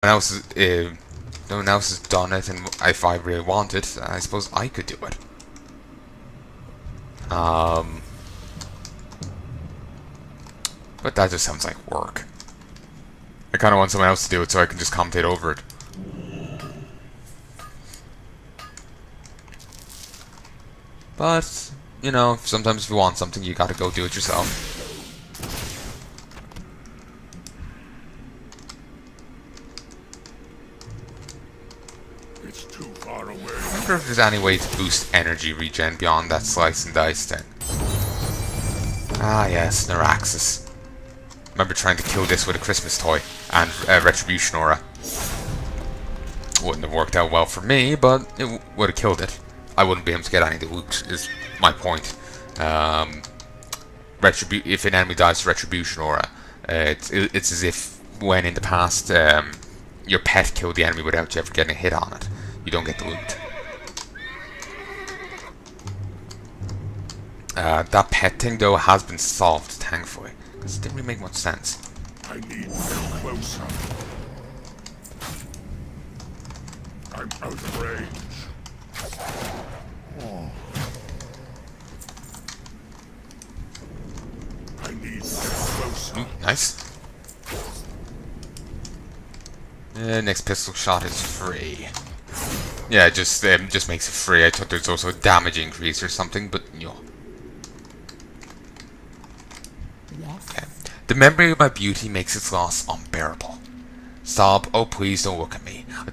else is, no one else has done it, and if I really want it, I suppose I could do it. But that just sounds like work. I kind of want someone else to do it so I can just commentate over it. But, you know, sometimes if you want something, you gotta go do it yourself. It's too far away. I wonder if there's any way to boost energy regen beyond that slice and dice thing. Ah yes, Neuraxis. Remember trying to kill this with a Christmas toy and Retribution Aura. Wouldn't have worked out well for me, but it would have killed it. I wouldn't be able to get any of the loot, is my point. If an enemy dies to Retribution Aura, it's as if when in the past your pet killed the enemy without you ever getting a hit on it. You don't get the loot. That pet thing though has been solved, thankfully, because it didn't really make much sense. I need to go closer. I'm out of range. I need to get closer. Ooh, nice. Next pistol shot is free. Yeah, it just makes it free. I thought there's also a damage increase or something, but no. Okay. The memory of my beauty makes its loss unbearable. Sob, oh please don't look at me. I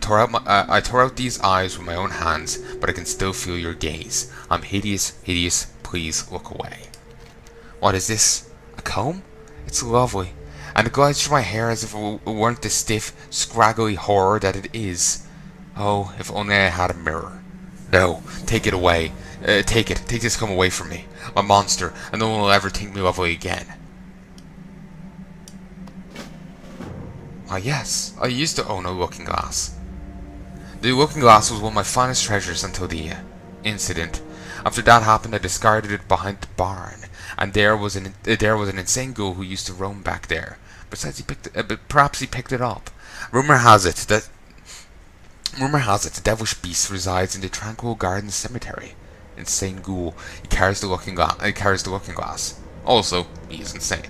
tore out these eyes with my own hands, but I can still feel your gaze. I'm hideous, hideous, please look away. What is this? A comb? It's lovely, and it glides through my hair as if it weren't the stiff, scraggly horror that it is. Oh, if only I had a mirror. No, take it away. Take this comb away from me. I'm a monster, and no one will ever think me lovely again. Why yes, I used to own a looking glass. The looking glass was one of my finest treasures until the incident. After that happened, I discarded it behind the barn, and there was an insane ghoul who used to roam back there. Besides, perhaps he picked it up. Rumor has it the devilish beast resides in the tranquil garden cemetery. Insane ghoul. He carries the looking glass. Also, he is insane.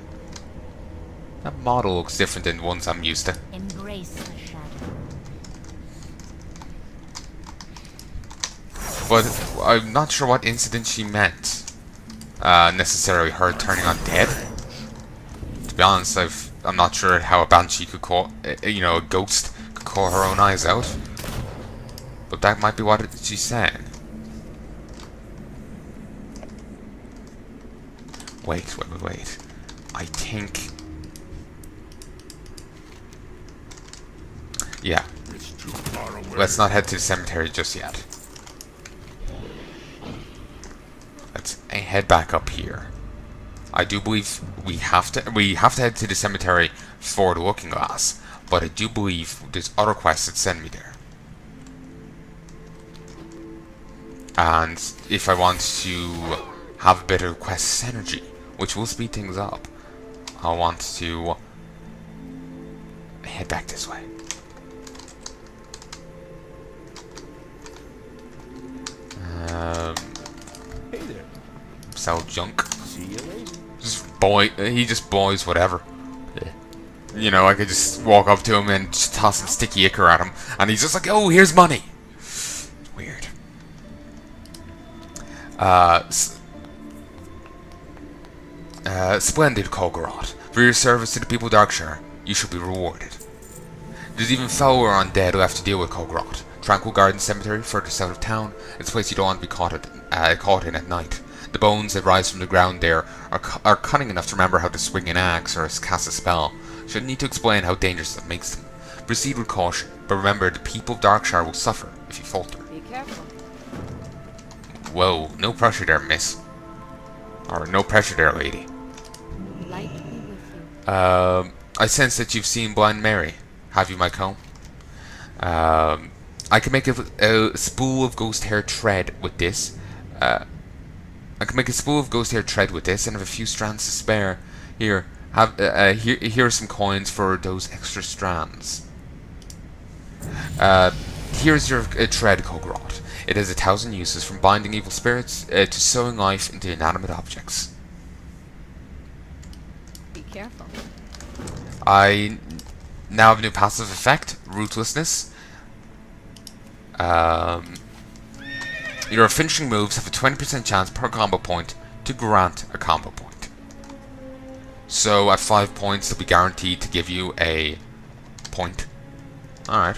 That model looks different than the ones I'm used to. Embrace the shadow. But I'm not sure what incident she meant. Necessarily her turning undead. To be honest, I'm not sure how a banshee could call, a ghost could call her own eyes out. But that might be what she's saying. Wait. I think... Yeah. It's too far away. Let's not head to the cemetery just yet. Let's head back up here. I do believe we have to head to the cemetery for the looking glass, but I do believe there's other quests that send me there. And if I want to have a bit of quest synergy, which will speed things up, I want to head back this way. Hey there. Sell junk. See you later. He just buys whatever. You know, I could just walk up to him and just toss some sticky ichor at him, and he's just like, oh, here's money. Weird. Splendid Kulgoroth. For your service to the people of Darkshire, you shall be rewarded. There's even fower undead left to deal with Kulgoroth. Tranquil Garden Cemetery, further south of town. It's a place you don't want to be caught in at night. The bones that rise from the ground there are cunning enough to remember how to swing an axe or cast a spell. Shouldn't need to explain how dangerous that makes them. Proceed with caution, but remember the people of Darkshire will suffer if you falter. Be careful. Whoa, no pressure there, miss. Or no pressure there, lady. Light be with you. I sense that you've seen Blind Mary. Have you, my comb? I can make a spool of ghost hair thread with this. I can make a spool of ghost hair thread with this, and have a few strands to spare. Here are some coins for those extra strands. Here's your tread, Kulgoroth. It has 1,000 uses, from binding evil spirits to sowing life into inanimate objects. Be careful. I now have a new passive effect, Ruthlessness. Your finishing moves have a 20% chance per combo point to grant a combo point. So at 5 points, they'll be guaranteed to give you a point. Alright.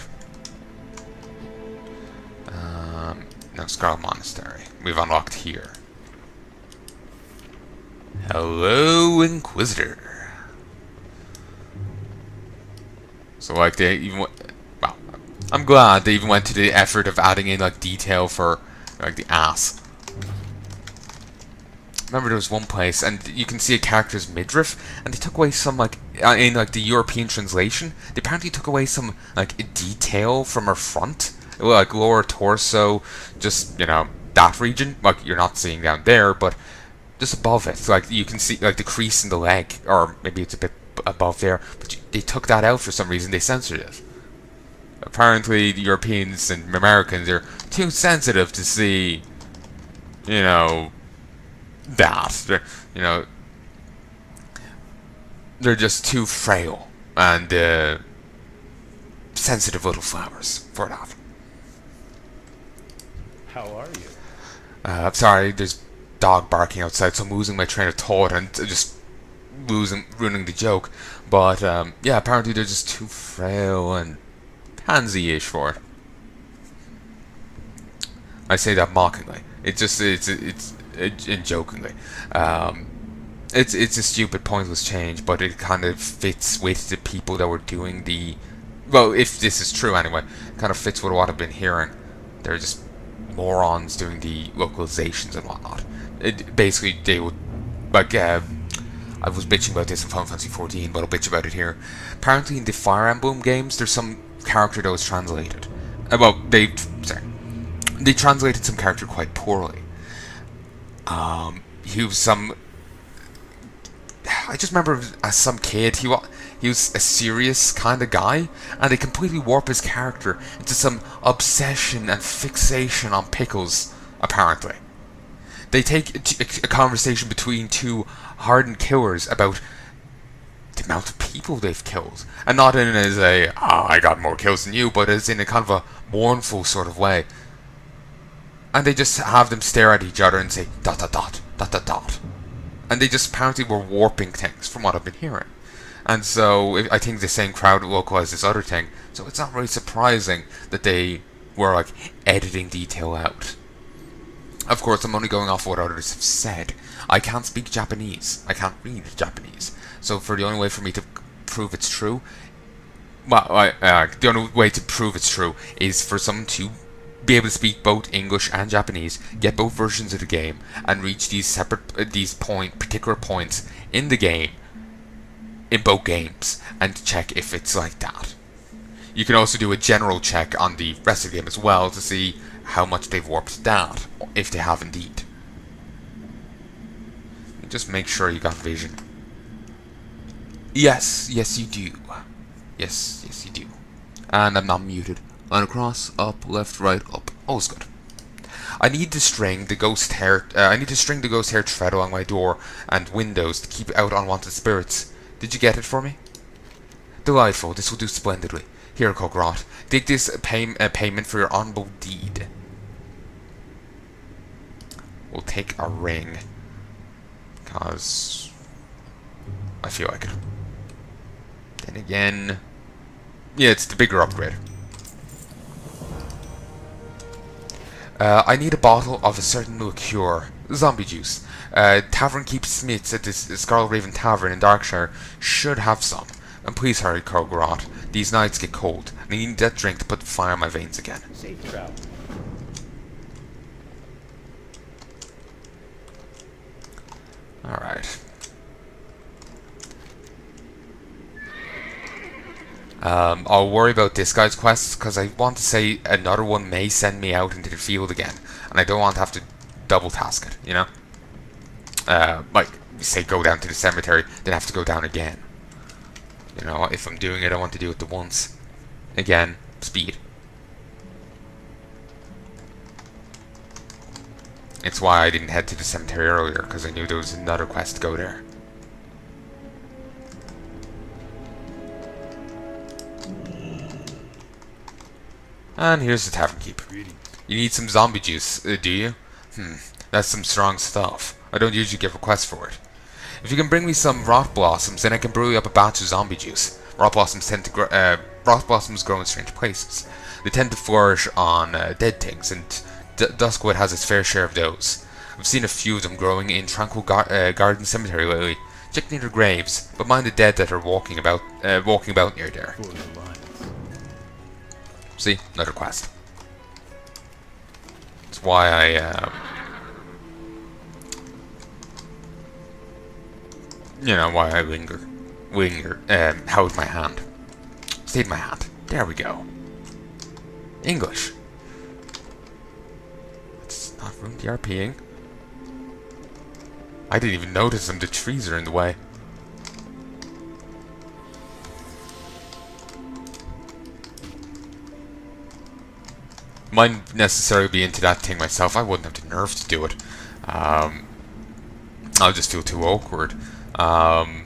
Now Scarlet Monastery. We've unlocked here. Hello, Inquisitor. So like they even well, I'm glad they even went to the effort of adding in like detail for like the ass. Remember there was one place and you can see a character's midriff and they took away some like in like the European translation they apparently took away some like detail from her front, like lower torso, just that region, like you're not seeing down there but just above it, like you can see like the crease in the leg, or maybe it's a bit above there, but they took that out for some reason. They censored it. Apparently the Europeans and Americans are too sensitive to see that they're just too frail and sensitive little flowers for that. How are you? I'm sorry, there's dog barking outside, so I'm losing my train of thought and just ruining the joke. But yeah, apparently they're just too frail and pansy-ish for it. I say that mockingly. It's jokingly. It's a stupid, pointless change, but it kind of fits with the people that were doing the. Well, if this is true anyway, it kind of fits with what I've been hearing. They're just morons doing the localizations and whatnot. Basically, they would like. I was bitching about this in Final Fantasy XIV, but I'll bitch about it here. Apparently, in the Fire Emblem games, there's some character that was translated. They translated some character quite poorly. He was some. I just remember as some kid, he was a serious kind of guy, and they completely warp his character into some obsession and fixation on pickles. Apparently, they take a conversation between two hardened killers about the amount of people they've killed, and not in as a I got more kills than you, but as in a kind of a mournful sort of way. And they just have them stare at each other and say dot dot dot dot dot dot, and they just apparently were warping things from what I've been hearing. And so I think the same crowd localized this other thing, so it's not really surprising that they were like editing detail out. Of course, I'm only going off what others have said. I can't speak Japanese. I can't read Japanese. So for the only way for me to prove it's true, the only way to prove it's true is for someone to be able to speak both English and Japanese, get both versions of the game, and reach these particular points in the game, in both games, and check if it's like that. You can also do a general check on the rest of the game as well to see how much they've warped that, if they have indeed. Just make sure you got vision. Yes you do. Yes you do. And I'm not muted. Line across, up, left, right, up. All's good. I need to string the ghost hair thread along my door and windows to keep out unwanted spirits. Did you get it for me? Delightful. This will do splendidly. Here, Kulgoroth. Take this payment for your honorable deed. We'll take a ring. Because I feel like it. Then again, yeah, it's the bigger upgrade. I need a bottle of a certain liqueur, zombie juice. Tavern Keep Smiths at this Scarlet Raven Tavern in Darkshire should have some. And please hurry, Kulgoroth. These nights get cold. I need that drink to put fire in my veins again. Safe travel. Alright. I'll worry about this guy's quests because I want to say another one may send me out into the field again, and I don't want to have to double task it, you know? Like, say go down to the cemetery, then have to go down again. You know, if I'm doing it, I want to do it the once. Again, speed. It's why I didn't head to the cemetery earlier, because I knew there was another quest to go there. And here's the tavern keep. You need some zombie juice, do you? That's some strong stuff. I don't usually get requests for it. If you can bring me some rot blossoms, then I can brew you up a batch of zombie juice. Rot blossoms grow in strange places. They tend to flourish on dead things, and Duskwood has its fair share of those. I've seen a few of them growing in Tranquil Garden Cemetery lately. Check near their graves, but mind the dead that are walking about near there. See, another quest. That's why I, why I linger, held my hand, stayed my hand. There we go. English. It's not room DRPing. I didn't even notice them. The trees are in the way. Mightn't necessarily be into that thing myself. I wouldn't have the nerve to do it. I'll just feel too awkward. But,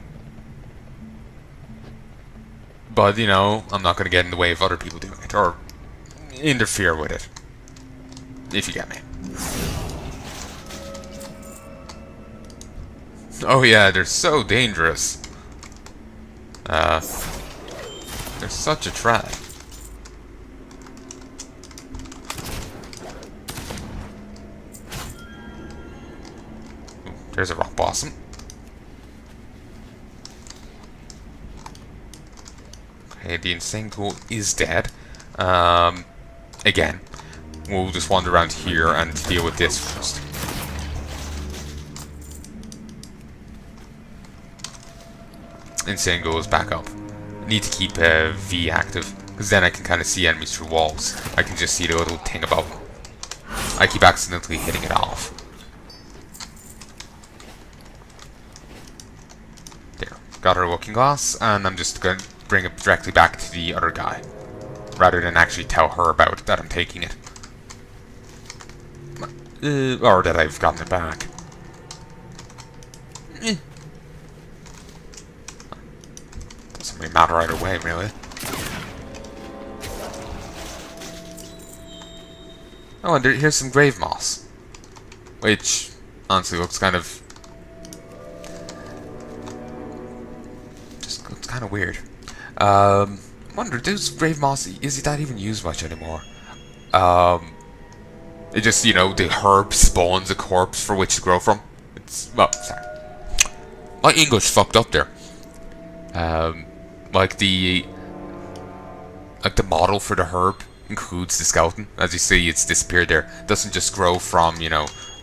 I'm not going to get in the way of other people doing it, or interfere with it. If you get me. Oh yeah, they're so dangerous. They're such a trap. There's a rock blossom. Okay, the insane ghoul is dead. Again, we'll just wander around here and deal with this first. Insane ghoul is back up. I need to keep V active, because then I can kind of see enemies through walls. I can just see the little thing above them. I keep accidentally hitting it off. There. Got her looking glass, and I'm just going to bring it directly back to the other guy, rather than actually tell her about that I'm taking it. Or that I've gotten it back. Doesn't really matter either way, really. Oh, and here's some grave moss, which honestly looks kind of kind of weird. Wonder, those grave moss, is that even used much anymore? It just, the herb spawns a corpse for which to grow from. It's, well, sorry. My English fucked up there. Like the model for the herb includes the skeleton. As you see, it's disappeared there. It doesn't just grow from,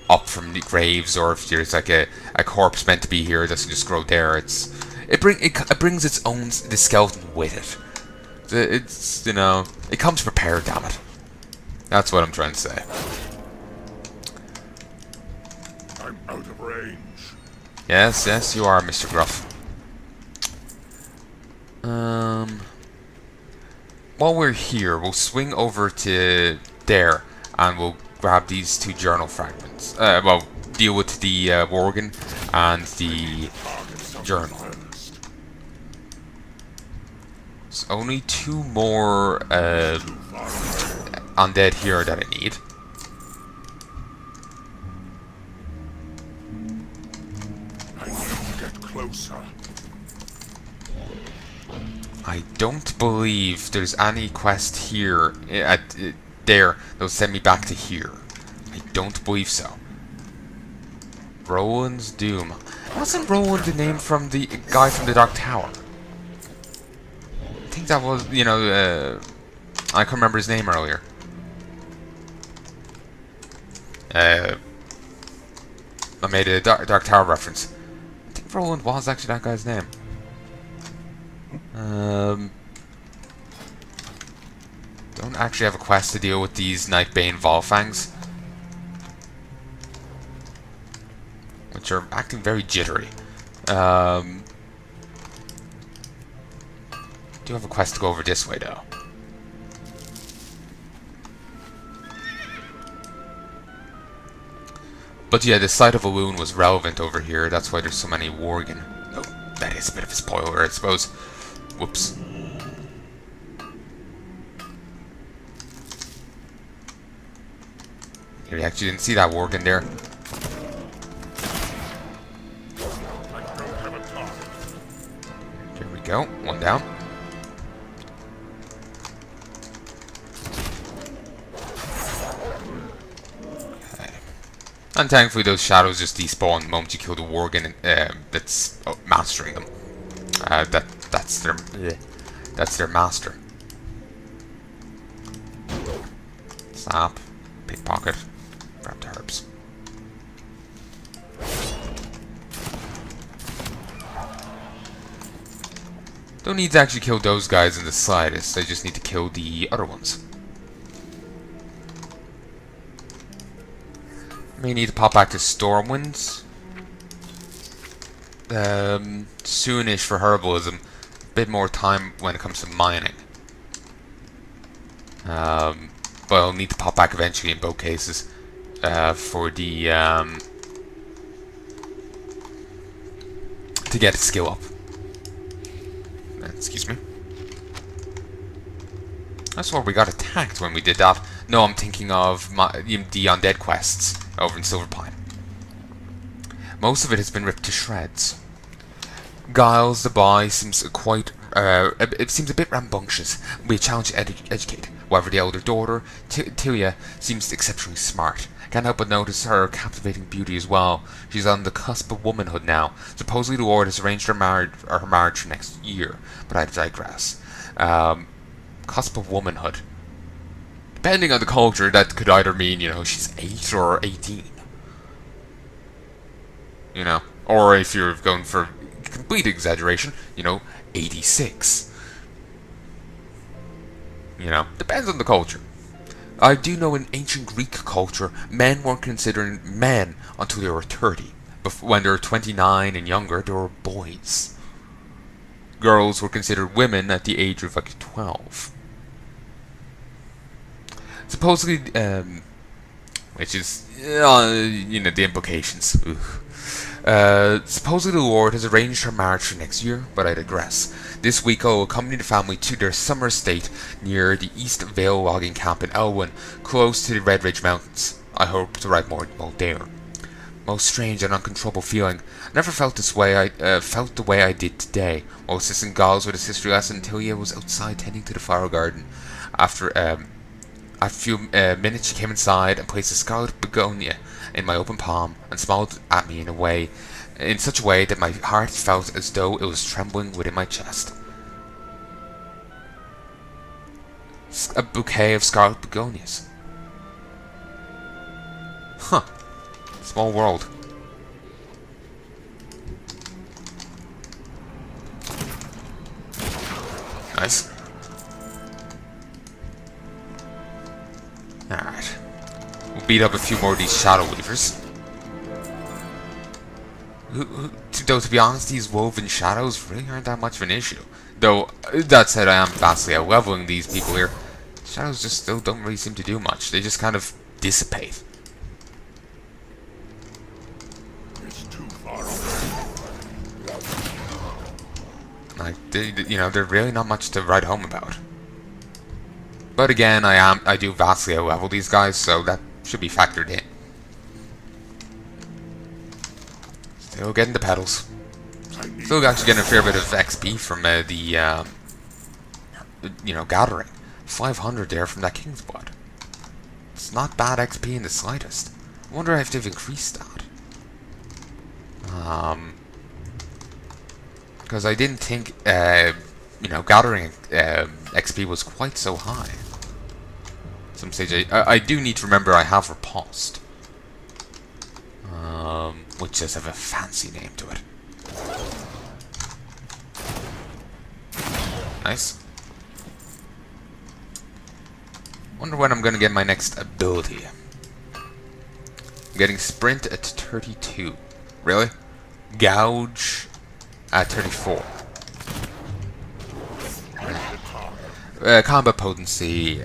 up from the graves, or if there's like a corpse meant to be here, it doesn't just grow there. It brings its own, the skeleton with it. It's, it comes prepared, damn it. That's what I'm trying to say. I'm out of range. Yes, you are, Mr. Gruff. While we're here, we'll swing over to there, and we'll grab these 2 journal fragments. Well, deal with the Worgen and the journal. There's only 2 more undead here that I need. I need to get closer. I don't believe there's any quest here there that'll send me back to here. I don't believe so. Roland's Doom. Wasn't Roland the name from the guy from the Dark Tower? I think that was, I can't remember his name earlier. I made a Dark Tower reference. I think Roland was actually that guy's name. Don't actually have a quest to deal with these Nightbane Volfangs, which are acting very jittery. Do have a quest to go over this way, though. But yeah, the sight of a wound was relevant over here. That's why there's so many worgen. Oh, that is a bit of a spoiler, I suppose. Whoops. You actually didn't see that worgen there. There we go. One down. And thankfully those shadows just despawn the moment you kill the worgen that's mastering them. That's their master. Stop. Pickpocket. Grab the herbs. Don't need to actually kill those guys in the slightest. I just need to kill the other ones. May need to pop back to Stormwinds. Soonish for herbalism. A bit more time when it comes to mining. But I'll need to pop back eventually in both cases. For the to get a skill up. Excuse me. That's why we got attacked when we did that. No, I'm thinking of the undead quests over in Silverpine. Most of it has been ripped to shreds. Giles the boy seems quite. It seems a bit rambunctious. We challenge to educate. However, the elder daughter, Heya, seems exceptionally smart. Can't help but notice her captivating beauty as well. She's on the cusp of womanhood now. Supposedly the Lord has arranged her marriage for next year, but I digress. Cusp of womanhood. Depending on the culture, that could either mean, you know, she's 8 or 18. You know, or if you're going for complete exaggeration, you know, 86. You know, depends on the culture. I do know in ancient Greek culture, men weren't considered men until they were 30. But when they were 29 and younger, they were boys. Girls were considered women at the age of like 12. Supposedly, which is, you know, the implications. Supposedly the Lord has arranged her marriage for next year, but I digress. This week I will accompany the family to their summer estate near the East Vale logging camp in Elwyn, close to the Red Ridge Mountains. I hope to ride more there. Most strange and uncontrollable feeling. I never felt this way. I felt the way I did today, while assisting Giles with his history lesson until he was outside tending to the flower garden. After a few minutes, she came inside and placed a scarlet begonia in my open palm and smiled at me in such a way that my heart felt as though it was trembling within my chest. A bouquet of scarlet begonias. Huh. Small world. Nice. Alright. We'll beat up a few more of these Shadow Weavers. Though, to be honest, these woven shadows really aren't that much of an issue. Though, that said, I am vastly out-leveling these people here. Shadows just still don't really seem to do much. They just kind of dissipate. It's too far away. Like, you know, they're really not much to write home about. But again, I do vastly out-level these guys, so that should be factored in. Still getting the pedals. Still actually getting a fair bit of XP from the you know, gathering. 500 there from that King's Blood. It's not bad XP in the slightest. I wonder if they've increased that. Because I didn't think, you know, gathering XP was quite so high. Some stage, I do need to remember I have Riposte. Which does have a fancy name to it. Nice. Wonder when I'm gonna get my next ability. I'm getting Sprint at 32. Really? Gouge at 34. Combat potency.